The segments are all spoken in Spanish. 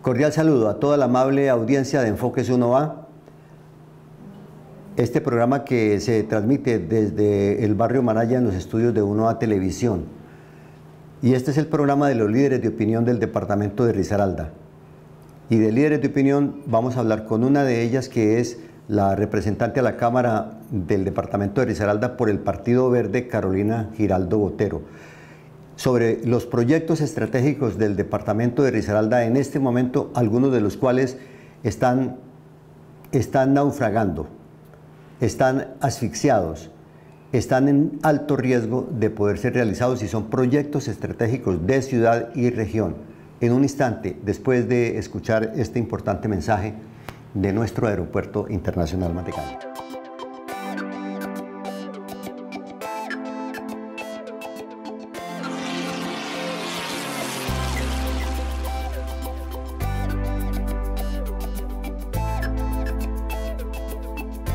Cordial saludo a toda la amable audiencia de Enfoques 1A. Este programa que se transmite desde el barrio Manaya en los estudios de 1A Televisión. Y este es el programa de los líderes de opinión del departamento de Risaralda. Y de líderes de opinión vamos a hablar con una de ellas, que es la representante a la Cámara del departamento de Risaralda por el Partido Verde, Carolina Giraldo Botero, sobre los proyectos estratégicos del departamento de Risaralda en este momento, algunos de los cuales están naufragando, están asfixiados, están en alto riesgo de poder ser realizados y son proyectos estratégicos de ciudad y región. En un instante, después de escuchar este importante mensaje de nuestro Aeropuerto Internacional Matecaña.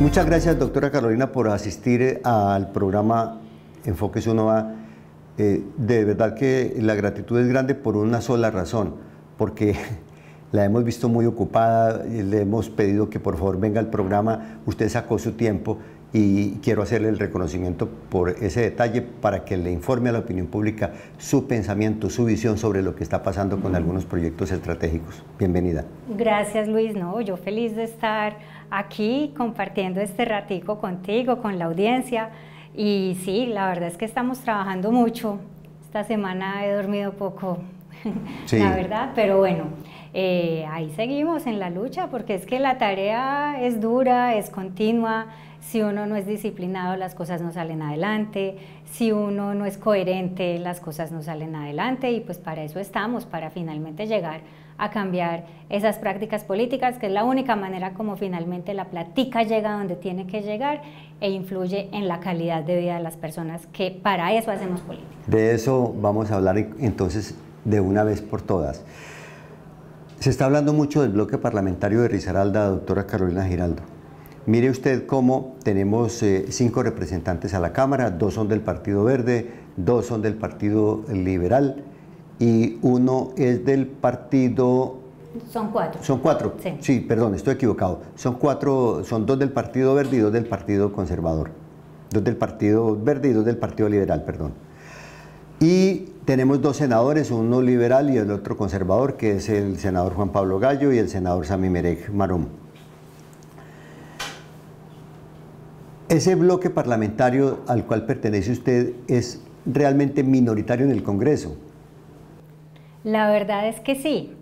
Muchas gracias, doctora Carolina, por asistir al programa Enfoques 1A. De verdad que la gratitud es grande por una sola razón, porque la hemos visto muy ocupada, le hemos pedido que por favor venga al programa, usted sacó su tiempo y quiero hacerle el reconocimiento por ese detalle para que le informe a la opinión pública su pensamiento, su visión sobre lo que está pasando con algunos proyectos estratégicos. Bienvenida. Gracias, Luis. No, yo feliz de estar aquí compartiendo este ratico contigo, con la audiencia. Y sí, la verdad es que estamos trabajando mucho. Esta semana he dormido poco, sí, la verdad, pero bueno, ahí seguimos en la lucha, porque es que la tarea es dura, es continua. Si uno no es disciplinado, las cosas no salen adelante. Si uno no es coherente, las cosas no salen adelante. Y pues para eso estamos, para finalmente llegar a cambiar esas prácticas políticas, que es la única manera como finalmente la plática llega donde tiene que llegar e influye en la calidad de vida de las personas, que para eso hacemos política. De eso vamos a hablar entonces de una vez por todas. Se está hablando mucho del bloque parlamentario de Risaralda, doctora Carolina Giraldo. Mire usted cómo tenemos 5 representantes a la Cámara, 2 son del Partido Verde, 2 son del Partido Liberal y 1 es del Partido... Son 4. Son 4, sí. Sí, perdón, estoy equivocado. Son 4, son 2 del Partido Verde y 2 del Partido Conservador. 2 del Partido Verde y 2 del Partido Liberal, perdón. Y tenemos 2 senadores, uno liberal y el otro conservador, que es el senador Juan Pablo Gallo y el senador Sami Merech Marom. ¿Ese bloque parlamentario al cual pertenece usted es realmente minoritario en el Congreso? La verdad es que sí.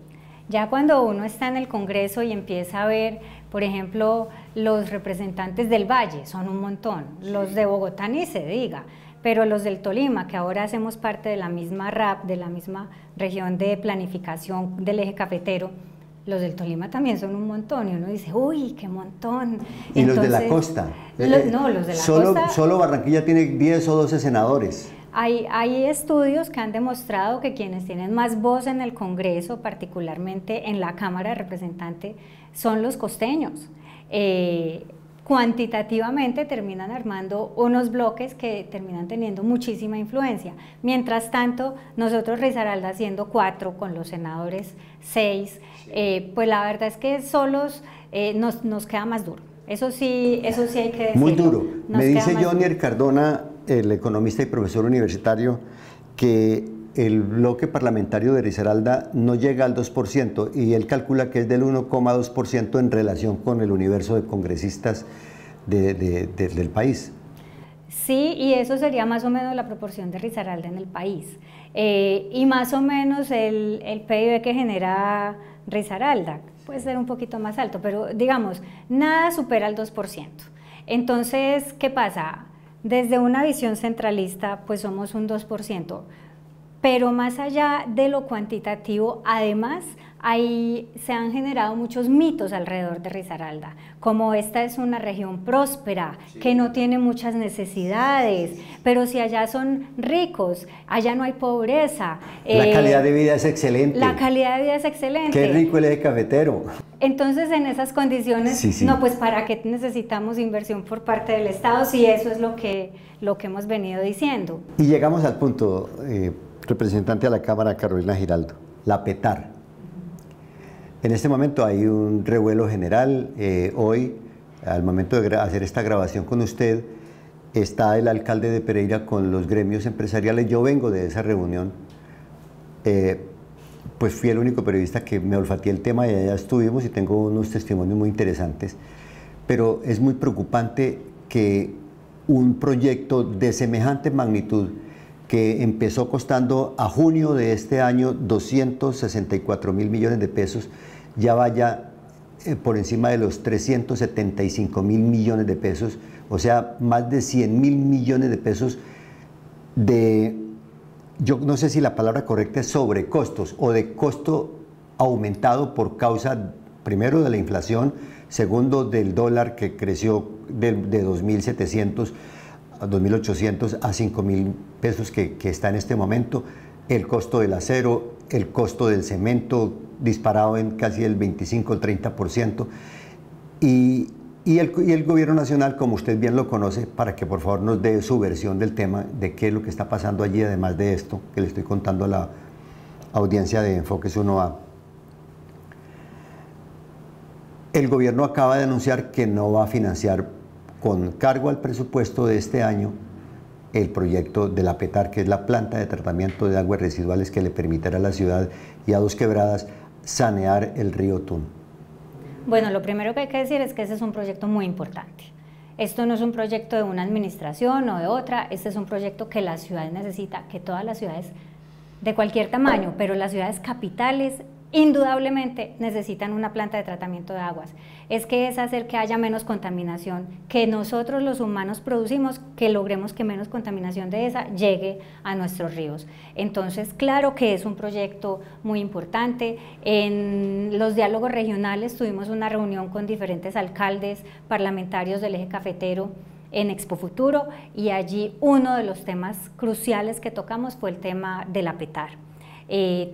Ya cuando uno está en el Congreso y empieza a ver, por ejemplo, los representantes del Valle, son un montón, los de Bogotá ni se diga, pero los del Tolima, que ahora hacemos parte de la misma RAP, de la misma región de planificación del eje cafetero, los del Tolima también son un montón, y uno dice, uy, qué montón. ¿Y entonces, los de la costa? No, los de la costa... Solo Barranquilla tiene 10 o 12 senadores. Hay estudios que han demostrado que quienes tienen más voz en el Congreso, particularmente en la Cámara de Representantes, son los costeños. Cuantitativamente terminan armando unos bloques que terminan teniendo muchísima influencia. Mientras tanto, nosotros Risaralda siendo 4, con los senadores 6, pues la verdad es que solos nos queda más duro. Eso sí hay que decirlo. Muy duro. Me dice Jonier Cardona, el economista y profesor universitario, que el bloque parlamentario de Risaralda no llega al 2% y él calcula que es del 1,2% en relación con el universo de congresistas del país. Sí, y eso sería más o menos la proporción de Risaralda en el país. Y más o menos el PIB que genera Risaralda puede ser un poquito más alto, pero digamos, nada supera el 2%. Entonces, ¿qué pasa? Desde una visión centralista, pues somos un 2%, pero más allá de lo cuantitativo, además, se han generado muchos mitos alrededor de Risaralda, como esta es una región próspera, que no tiene muchas necesidades, pero si allá son ricos, allá no hay pobreza. La calidad de vida es excelente. La calidad de vida es excelente. Qué rico el eje cafetero. Entonces, en esas condiciones, no, pues ¿para qué necesitamos inversión por parte del Estado si eso es lo que hemos venido diciendo? Y llegamos al punto, representante a la Cámara, Carolina Giraldo, la PETAR. En este momento hay un revuelo general. Hoy, al momento de hacer esta grabación con usted, está el alcalde de Pereira con los gremios empresariales. Yo vengo de esa reunión. Pues fui el único periodista que me olfateé el tema y allá estuvimos y tengo unos testimonios muy interesantes. Pero es muy preocupante que un proyecto de semejante magnitud, que empezó costando a junio de este año 264.000 millones de pesos, ya vaya por encima de los 375.000 millones de pesos, o sea, más de 100.000 millones de pesos de, yo no sé si la palabra correcta es sobrecostos o de costo aumentado por causa, primero, de la inflación, segundo, del dólar que creció de 2.700 a 2.800 a 5.000 pesos que está en este momento, el costo del acero, el costo del cemento disparado en casi el 25 o el 30%, y el gobierno nacional, como usted bien lo conoce, para que por favor nos dé su versión del tema, de qué es lo que está pasando allí, además de esto que le estoy contando a la audiencia de Enfoques 1A. El gobierno acaba de anunciar que no va a financiar con cargo al presupuesto de este año el proyecto de la PETAR, que es la planta de tratamiento de aguas residuales que le permitirá a la ciudad y a Dos Quebradas sanear el río Tun. Bueno, lo primero que hay que decir es que ese es un proyecto muy importante. Esto no es un proyecto de una administración o de otra, este es un proyecto que la ciudad necesita, que todas las ciudades de cualquier tamaño, pero las ciudades capitales indudablemente necesitan una planta de tratamiento de aguas. Es que es hacer que haya menos contaminación, que nosotros los humanos producimos, que logremos que menos contaminación de esa llegue a nuestros ríos. Entonces, claro que es un proyecto muy importante. En los diálogos regionales tuvimos una reunión con diferentes alcaldes, parlamentarios del eje cafetero en Expo Futuro, y allí uno de los temas cruciales que tocamos fue el tema de la PETAR.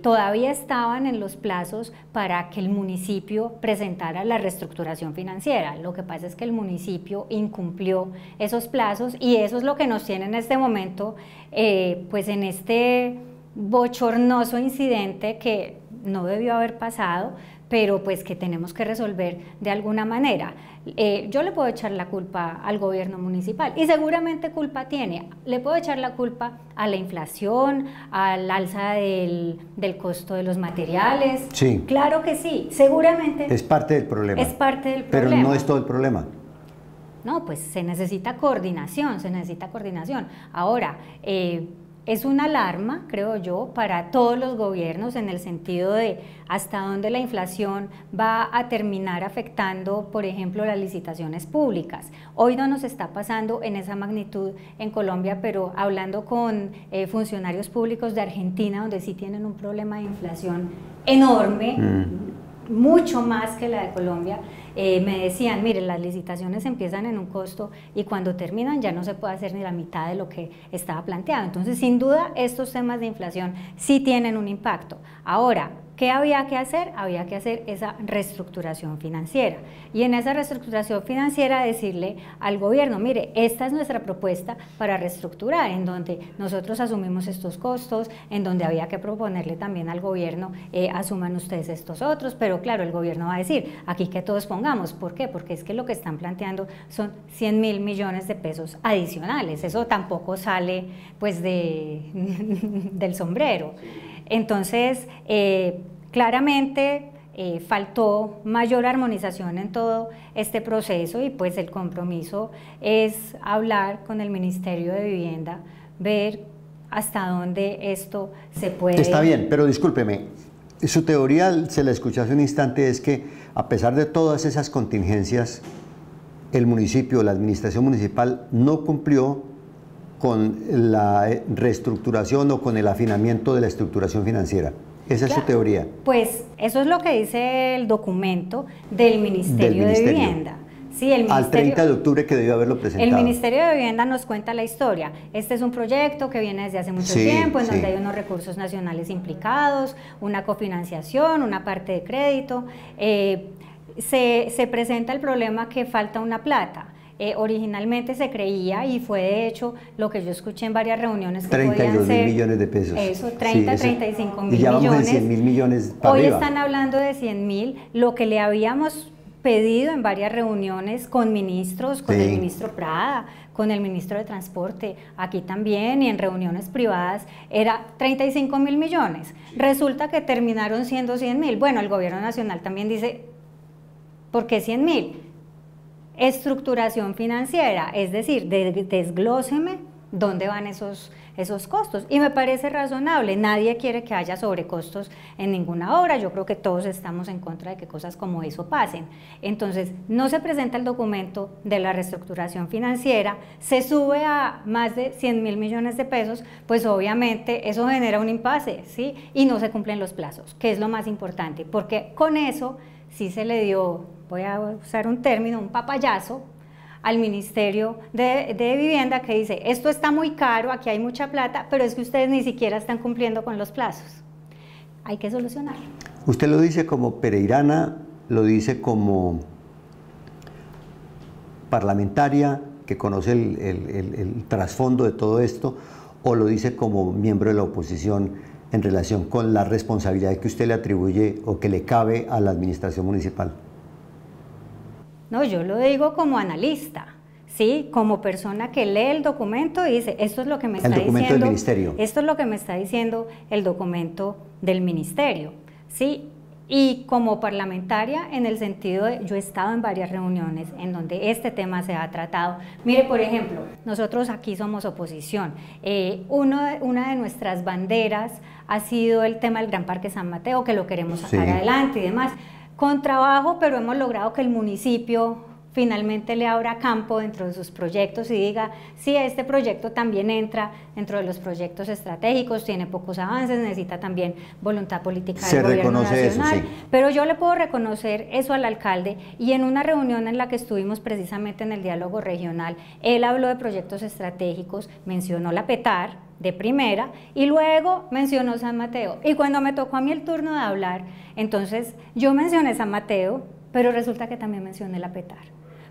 Todavía estaban en los plazos para que el municipio presentara la reestructuración financiera. Lo que pasa es que el municipio incumplió esos plazos y eso es lo que nos tiene en este momento, pues en este bochornoso incidente que no debió haber pasado, pero pues que tenemos que resolver de alguna manera. Yo le puedo echar la culpa al gobierno municipal y seguramente culpa tiene. Le puedo echar la culpa a la inflación, al alza del costo de los materiales. Sí. Claro que sí, seguramente. Es parte del problema. Es parte del problema. Pero no es todo el problema. No, pues se necesita coordinación, se necesita coordinación. Ahora, es una alarma, creo yo, para todos los gobiernos en el sentido de hasta dónde la inflación va a terminar afectando, por ejemplo, las licitaciones públicas. Hoy no nos está pasando en esa magnitud en Colombia, pero hablando con funcionarios públicos de Argentina, donde sí tienen un problema de inflación enorme, mucho más que la de Colombia, me decían, mire, las licitaciones empiezan en un costo y cuando terminan ya no se puede hacer ni la mitad de lo que estaba planteado. Entonces, sin duda, estos temas de inflación sí tienen un impacto. Ahora, ¿qué había que hacer? Había que hacer esa reestructuración financiera. Y en esa reestructuración financiera decirle al gobierno, mire, esta es nuestra propuesta para reestructurar, en donde nosotros asumimos estos costos, en donde había que proponerle también al gobierno, asuman ustedes estos otros, pero claro, el gobierno va a decir, aquí que todos pongamos. ¿Por qué? Porque es que lo que están planteando son 100.000 millones de pesos adicionales. Eso tampoco sale pues del sombrero. Entonces, claramente faltó mayor armonización en todo este proceso y pues el compromiso es hablar con el Ministerio de Vivienda, ver hasta dónde esto se puede... Está bien, pero discúlpeme, su teoría, se la escuché hace un instante, es que a pesar de todas esas contingencias, el municipio, la administración municipal no cumplió con la reestructuración o con el afinamiento de la estructuración financiera. Esa es su teoría. Pues eso es lo que dice el documento del Ministerio de Vivienda. Sí, el al 30 de octubre que debió haberlo presentado. El Ministerio de Vivienda nos cuenta la historia. Este es un proyecto que viene desde hace mucho tiempo, en donde hay unos recursos nacionales implicados, una cofinanciación, una parte de crédito. Se presenta el problema que falta una plata. Originalmente se creía, y fue de hecho lo que yo escuché en varias reuniones, que 32 podían ser, mil millones de pesos. eso, 30, Sí, 35 mil y ya millones. vamos en 100 mil millones para Hoy arriba. están hablando de 100.000, lo que le habíamos pedido en varias reuniones con ministros, con el ministro Prada, con el ministro de Transporte, aquí también, y en reuniones privadas, era 35 mil millones. Resulta que terminaron siendo 100 mil. Bueno, el gobierno nacional también dice, ¿por qué 100 mil? Estructuración financiera, es decir, desglóseme dónde van esos costos, y me parece razonable. Nadie quiere que haya sobrecostos en ninguna obra, yo creo que todos estamos en contra de que cosas como eso pasen. Entonces, no se presenta el documento de la reestructuración financiera, se sube a más de 100 mil millones de pesos, pues obviamente eso genera un impasse, ¿sí? Y no se cumplen los plazos, que es lo más importante, porque con eso sí se le dio, voy a usar un término, un papayazo al Ministerio de Vivienda, que dice, esto está muy caro, aquí hay mucha plata, pero es que ustedes ni siquiera están cumpliendo con los plazos. Hay que solucionarlo. Usted lo dice como pereirana, lo dice como parlamentaria que conoce el trasfondo de todo esto, o lo dice como miembro de la oposición en relación con la responsabilidad que usted le atribuye o que le cabe a la administración municipal. No, yo lo digo como analista, ¿sí? Como persona que lee el documento y dice, esto es lo que me está diciendo. El documento del ministerio. Esto es lo que me está diciendo el documento del ministerio, ¿sí? Y como parlamentaria, en el sentido de, yo he estado en varias reuniones en donde este tema se ha tratado. Mire, por ejemplo, nosotros aquí somos oposición. Una de nuestras banderas ha sido el tema del Gran Parque San Mateo, que lo queremos sacar adelante y demás. Con trabajo, pero hemos logrado que el municipio finalmente le abra campo dentro de sus proyectos y diga, sí, este proyecto también entra dentro de los proyectos estratégicos, tiene pocos avances, necesita también voluntad política del gobierno nacional. Eso, sí. Pero yo le puedo reconocer eso al alcalde, y en una reunión en la que estuvimos precisamente en el diálogo regional, él habló de proyectos estratégicos, mencionó la PETAR de primera y luego mencionó San Mateo, y cuando me tocó a mí el turno de hablar, entonces yo mencioné San Mateo, pero resulta que también mencioné la PETAR,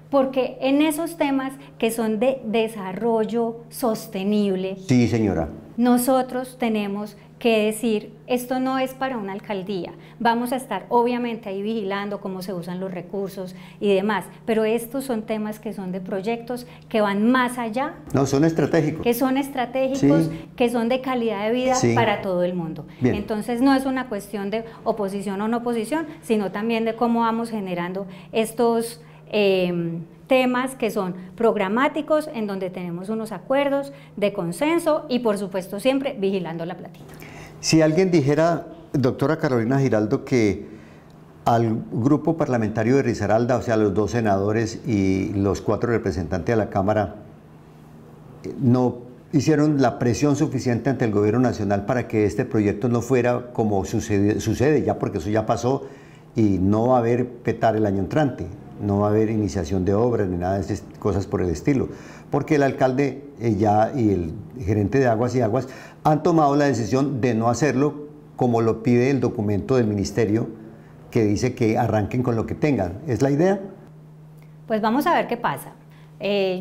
porque en esos temas que son de desarrollo sostenible, sí, señora, nosotros tenemos que decir, esto no es para una alcaldía, vamos a estar obviamente ahí vigilando cómo se usan los recursos y demás, pero estos son temas que son de proyectos que van más allá. No, son estratégicos. Que son estratégicos, sí, que son de calidad de vida, sí, para todo el mundo. Bien. Entonces no es una cuestión de oposición o no oposición, sino también de cómo vamos generando estos temas que son programáticos, en donde tenemos unos acuerdos de consenso y por supuesto siempre vigilando la platita. Si alguien dijera, doctora Carolina Giraldo, que al grupo parlamentario de Risaralda, o sea, los 2 senadores y los 4 representantes de la Cámara, no hicieron la presión suficiente ante el gobierno nacional para que este proyecto no fuera como sucede ya, porque eso ya pasó y no va a haber PETAR el año entrante, no va a haber iniciación de obras ni nada de esas cosas por el estilo, porque el alcalde ya y el gerente de Aguas y Aguas han tomado la decisión de no hacerlo como lo pide el documento del ministerio, que dice que arranquen con lo que tengan. ¿Es la idea? Pues vamos a ver qué pasa.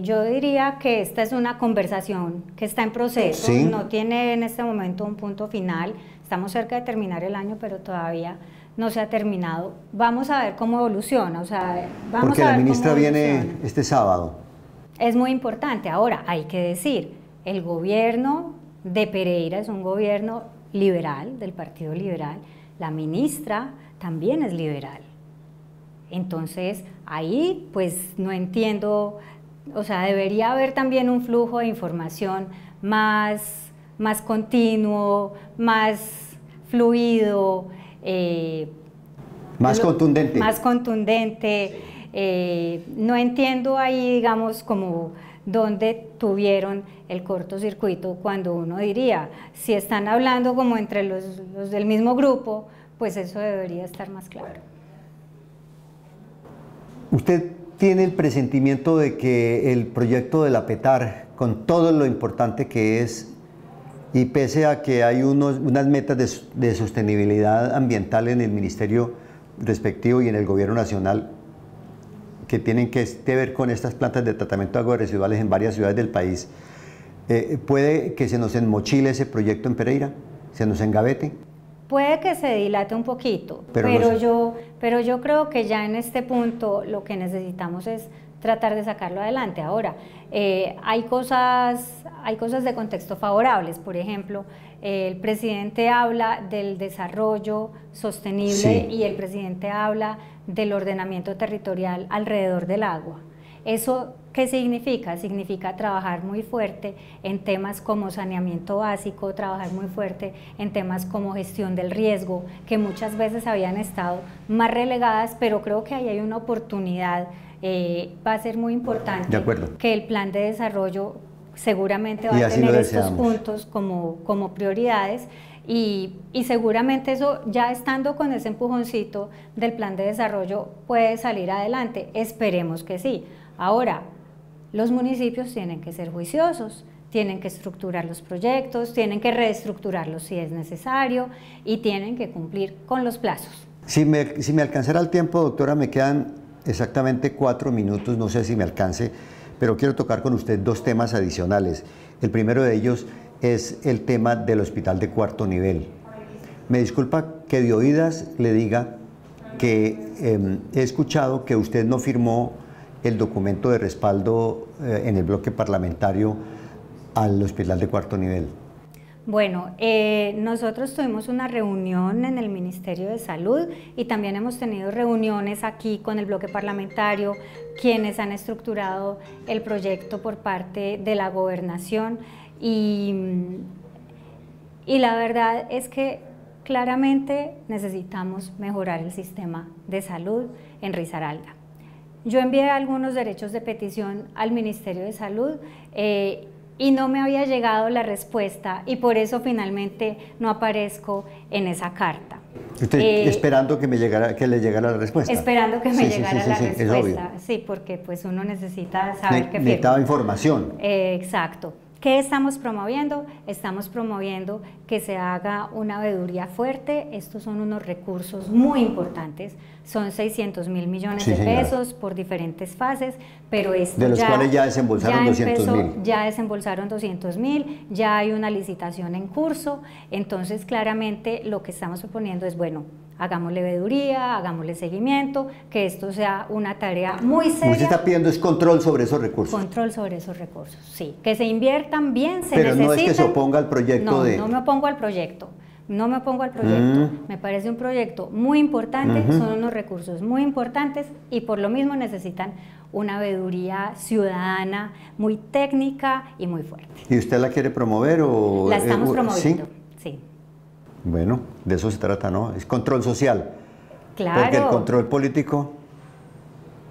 Yo diría que esta es una conversación que está en proceso, ¿sí? No tiene en este momento un punto final, estamos cerca de terminar el año, pero todavía no se ha terminado. Vamos a ver cómo evoluciona, o sea, vamos porque a ver la ministra cómo viene este sábado. Es muy importante. Ahora, hay que decir, el gobierno de Pereira es un gobierno liberal, del Partido Liberal, la ministra también es liberal. Entonces, ahí pues no entiendo, o sea, debería haber también un flujo de información más continuo, más fluido, más contundente. Más contundente. No entiendo ahí, digamos, como dónde tuvieron el cortocircuito, cuando uno diría, si están hablando como entre los del mismo grupo, pues eso debería estar más claro. ¿Usted tiene el presentimiento de que el proyecto de la PETAR, con todo lo importante que es, y pese a que hay unas metas de sostenibilidad ambiental en el ministerio respectivo y en el gobierno nacional, que tienen que ver con estas plantas de tratamiento de aguas residuales en varias ciudades del país. ¿Puede que se nos enmochile ese proyecto en Pereira? ¿Se nos engavete? Puede que se dilate un poquito, pero yo creo que ya en este punto lo que necesitamos es tratar de sacarlo adelante. Ahora, hay cosas de contexto favorables. Por ejemplo, el presidente habla del desarrollo sostenible, sí, y el presidente habla del ordenamiento territorial alrededor del agua. ¿Eso qué significa? Significa trabajar muy fuerte en temas como saneamiento básico, trabajar muy fuerte en temas como gestión del riesgo, que muchas veces habían estado más relegadas, pero creo que ahí hay una oportunidad. Va a ser muy importante que el plan de desarrollo seguramente va a tener estos puntos como prioridades. Y seguramente eso, ya estando con ese empujoncito del plan de desarrollo, puede salir adelante. Esperemos que sí. Ahora, los municipios tienen que ser juiciosos, tienen que estructurar los proyectos, tienen que reestructurarlos si es necesario y tienen que cumplir con los plazos. Si me alcanzara el tiempo, doctora, me quedan exactamente 4 minutos, no sé si me alcance, pero quiero tocar con usted 2 temas adicionales. El primero de ellos es el tema del hospital de 4º nivel. Me disculpa que de oídas le diga que he escuchado que usted no firmó el documento de respaldo en el bloque parlamentario al hospital de 4º nivel. Bueno, nosotros tuvimos una reunión en el Ministerio de Salud y también hemos tenido reuniones aquí con el bloque parlamentario, quienes han estructurado el proyecto por parte de la gobernación. Y la verdad es que claramente necesitamos mejorar el sistema de salud en Risaralda. Yo envié algunos derechos de petición al Ministerio de Salud y no me había llegado la respuesta y por eso finalmente no aparezco en esa carta. ¿Usted esperando que le llegara la respuesta? Esperando que me llegara la respuesta, sí, porque pues uno necesita saber qué firma. Necesitaba información. Exacto. ¿Qué estamos promoviendo? Estamos promoviendo que se haga una veeduría fuerte. Estos son unos recursos muy importantes, son 600.000 millones de pesos por diferentes fases, pero esto de los cuales ya desembolsaron 200.000. Ya desembolsaron 200.000, ya hay una licitación en curso, entonces claramente lo que estamos proponiendo es, bueno, hagámosle veeduría, hagámosle seguimiento, que esto sea una tarea muy seria. Usted está pidiendo es control sobre esos recursos. Control sobre esos recursos, sí. Que se inviertan bien, se Pero necesitan. No es que se oponga al proyecto No me opongo al proyecto. No me opongo al proyecto. Me parece un proyecto muy importante, son unos recursos muy importantes y por lo mismo necesitan una veeduría ciudadana muy técnica y muy fuerte. ¿Y usted la quiere promover o...? La estamos promoviendo, sí. Bueno, de eso se trata, ¿no? Es control social. Claro. Porque el control político,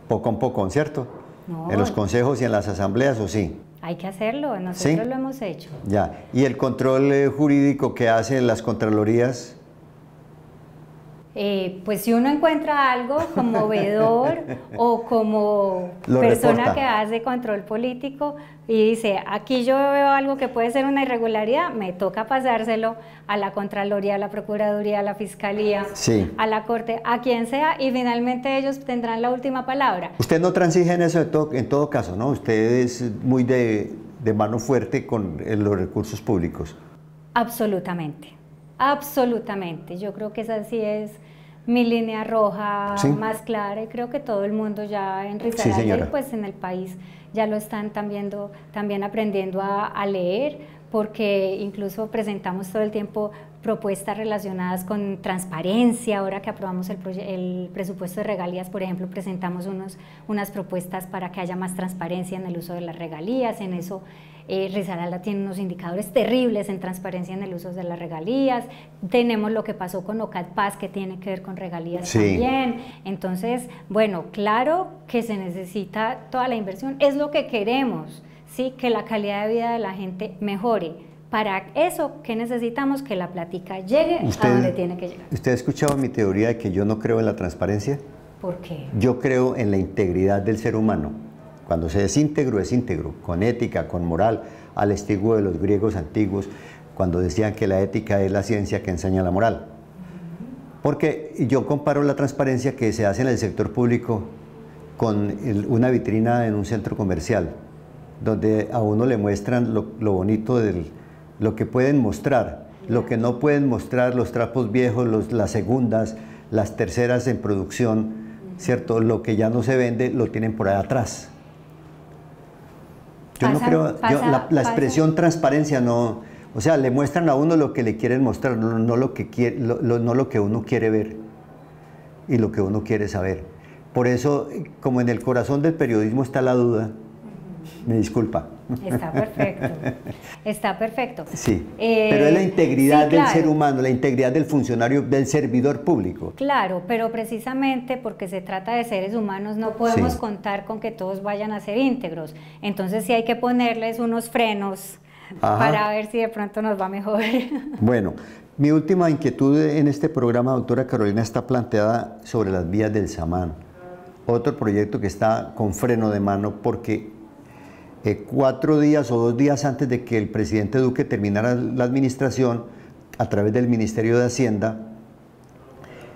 poco a poco, ¿cierto? No. En los consejos y en las asambleas, ¿o sí? Hay que hacerlo, nosotros lo hemos hecho. Ya, ¿y el control jurídico que hacen las contralorías? Pues si uno encuentra algo como veedor o como persona que hace control político y dice, aquí yo veo algo que puede ser una irregularidad, me toca pasárselo a la Contraloría, a la Procuraduría, a la Fiscalía, a la Corte, a quien sea, y finalmente ellos tendrán la última palabra. Usted no transige en eso en todo caso, ¿no? Usted es muy de mano fuerte con los recursos públicos. Absolutamente, absolutamente. Yo creo que esa sí es mi línea roja más clara y creo que todo el mundo ya en Risaralda y pues en el país ya lo están también aprendiendo a leer, porque incluso presentamos todo el tiempo propuestas relacionadas con transparencia. Ahora que aprobamos el presupuesto de regalías, por ejemplo, presentamos unas propuestas para que haya más transparencia en el uso de las regalías. En eso Risaralda tiene unos indicadores terribles en transparencia en el uso de las regalías. Tenemos lo que pasó con OCADPAS, que tiene que ver con regalías también. Entonces, bueno, claro que se necesita toda la inversión, es lo que queremos, ¿sí? Que la calidad de vida de la gente mejore. Para eso, ¿qué necesitamos? Que la plática llegue a donde tiene que llegar. ¿Usted ha escuchado mi teoría de que yo no creo en la transparencia? ¿Por qué? Yo creo en la integridad del ser humano. Cuando es íntegro, con ética, con moral, al estilo de los griegos antiguos, cuando decían que la ética es la ciencia que enseña la moral. Porque yo comparo la transparencia que se hace en el sector público con una vitrina en un centro comercial, donde a uno le muestran lo bonito de lo que pueden mostrar, lo que no pueden mostrar, los trapos viejos, las segundas, las terceras en producción, ¿cierto? Lo que ya no se vende lo tienen por ahí atrás. Yo no creo, la expresión transparencia no, o sea, le muestran a uno lo que le quieren mostrar, no lo que quiere, no lo que uno quiere ver y lo que uno quiere saber. Por eso, como en el corazón del periodismo está la duda, me disculpa. Está perfecto, está perfecto. Sí, pero es la integridad sí, del claro. ser humano, la integridad del funcionario, del servidor público. Claro, pero precisamente porque se trata de seres humanos no podemos Sí. contar con que todos vayan a ser íntegros. Entonces sí hay que ponerles unos frenos Ajá. para ver si de pronto nos va mejor. Bueno, mi última inquietud en este programa, doctora Carolina, está planteada sobre las vías del Samán. Otro proyecto que está con freno de mano porque 4 días o 2 días antes de que el presidente Duque terminara la administración, a través del Ministerio de Hacienda,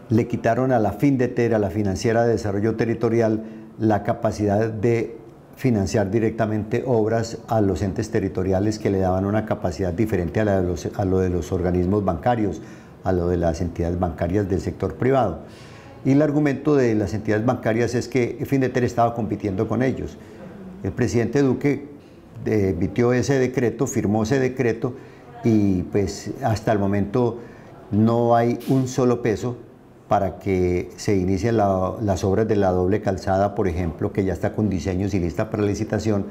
le quitaron a la FINDETER, a la Financiera de Desarrollo Territorial, la capacidad de financiar directamente obras a los entes territoriales que le daban una capacidad diferente a lo de los organismos bancarios, a lo de las entidades bancarias del sector privado. Y el argumento de las entidades bancarias es que FINDETER estaba compitiendo con ellos. El presidente Duque emitió ese decreto, firmó ese decreto y pues hasta el momento no hay un solo peso para que se inicien las obras de la doble calzada, por ejemplo, que ya está con diseños y lista para licitación,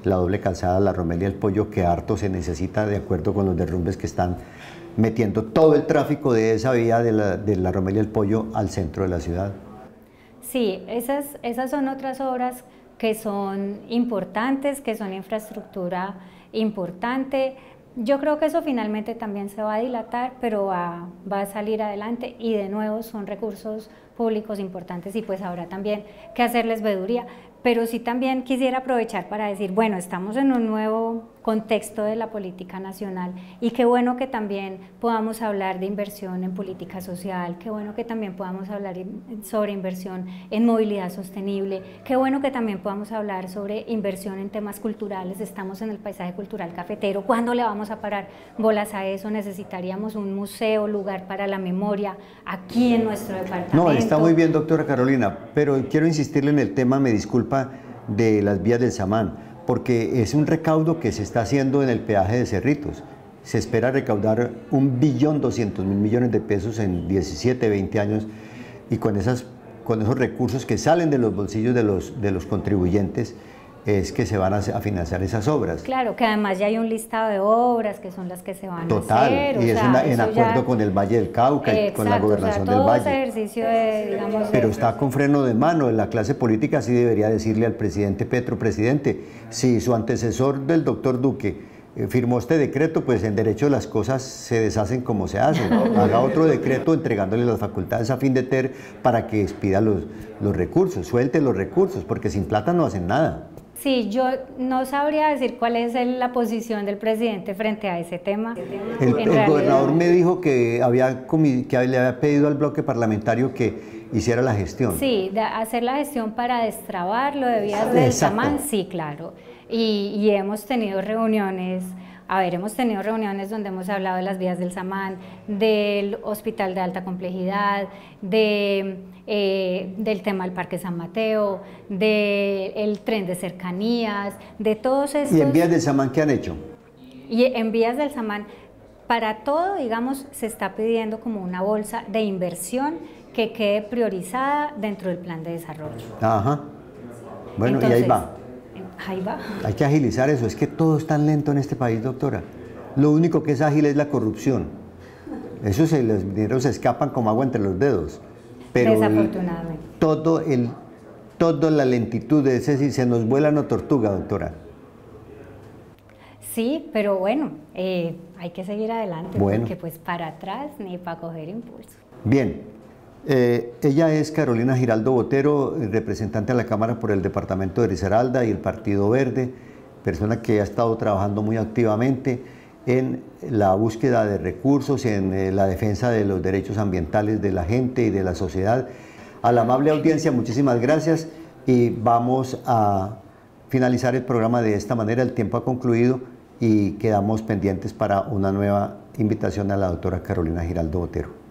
la doble calzada La Romelia del Pollo, que harto se necesita de acuerdo con los derrumbes que están metiendo todo el tráfico de esa vía de la Romelia del Pollo al centro de la ciudad. Sí, esas son otras obras que son importantes, que son infraestructura importante. Yo creo que eso finalmente también se va a dilatar, pero va a salir adelante y de nuevo son recursos públicos importantes y pues habrá también que hacerles veeduría. Pero sí también quisiera aprovechar para decir, bueno, estamos en un nuevo contexto de la política nacional y qué bueno que también podamos hablar de inversión en política social, qué bueno que también podamos hablar sobre inversión en movilidad sostenible, qué bueno que también podamos hablar sobre inversión en temas culturales. Estamos en el paisaje cultural cafetero, ¿cuándo le vamos a parar bolas a eso? Necesitaríamos un museo, lugar para la memoria aquí en nuestro departamento. No, está muy bien, doctora Carolina, pero quiero insistirle en el tema, me disculpa, de las vías del Samán, porque es un recaudo que se está haciendo en el peaje de Cerritos. Se espera recaudar 1.200.000 millones de pesos en 17, 20 años y con esos recursos que salen de los bolsillos de los contribuyentes es que se van a financiar esas obras. Claro, que además ya hay un listado de obras que son las que se van Total, a hacer. y es en acuerdo con el Valle del Cauca y con la gobernación del Valle. Ese ejercicio de, digamos, pero está con freno de mano. La clase política sí debería decirle al presidente Petro, presidente, si su antecesor del doctor Duque firmó este decreto, pues en derecho las cosas se deshacen como se hacen. Haga otro decreto entregándole las facultades a FINDETER para que expida los recursos, suelte los recursos, porque sin plata no hacen nada. Sí, yo no sabría decir cuál es la posición del presidente frente a ese tema. El gobernador me dijo que le había pedido al bloque parlamentario que hiciera la gestión. Sí, hacer la gestión para destrabar lo de vías del Samán, sí, claro. Y hemos tenido reuniones. Hemos tenido reuniones donde hemos hablado de las vías del Samán, del hospital de alta complejidad, del tema del Parque San Mateo, del tren de cercanías, de todos estos. ¿Y en vías del Samán qué han hecho? Y en vías del Samán, para todo, digamos, se está pidiendo como una bolsa de inversión que quede priorizada dentro del plan de desarrollo. Ajá. Bueno, entonces, y ahí va. Ahí va. Hay que agilizar eso, es que todo es tan lento en este país, doctora. Lo único que es ágil es la corrupción. Los dineros se escapan como agua entre los dedos. Pero desafortunadamente. Toda la lentitud, es decir, se nos vuela una tortuga, doctora. Sí, pero bueno, hay que seguir adelante, bueno, porque pues para atrás ni para coger impulso. Bien. Ella es Carolina Giraldo Botero, representante a la Cámara por el departamento de Risaralda y el Partido Verde, persona que ha estado trabajando muy activamente en la búsqueda de recursos, en la defensa de los derechos ambientales de la gente y de la sociedad. A la amable audiencia, muchísimas gracias. y vamos a finalizar el programa de esta manera. El tiempo ha concluido y quedamos pendientes para una nueva invitación a la doctora Carolina Giraldo Botero.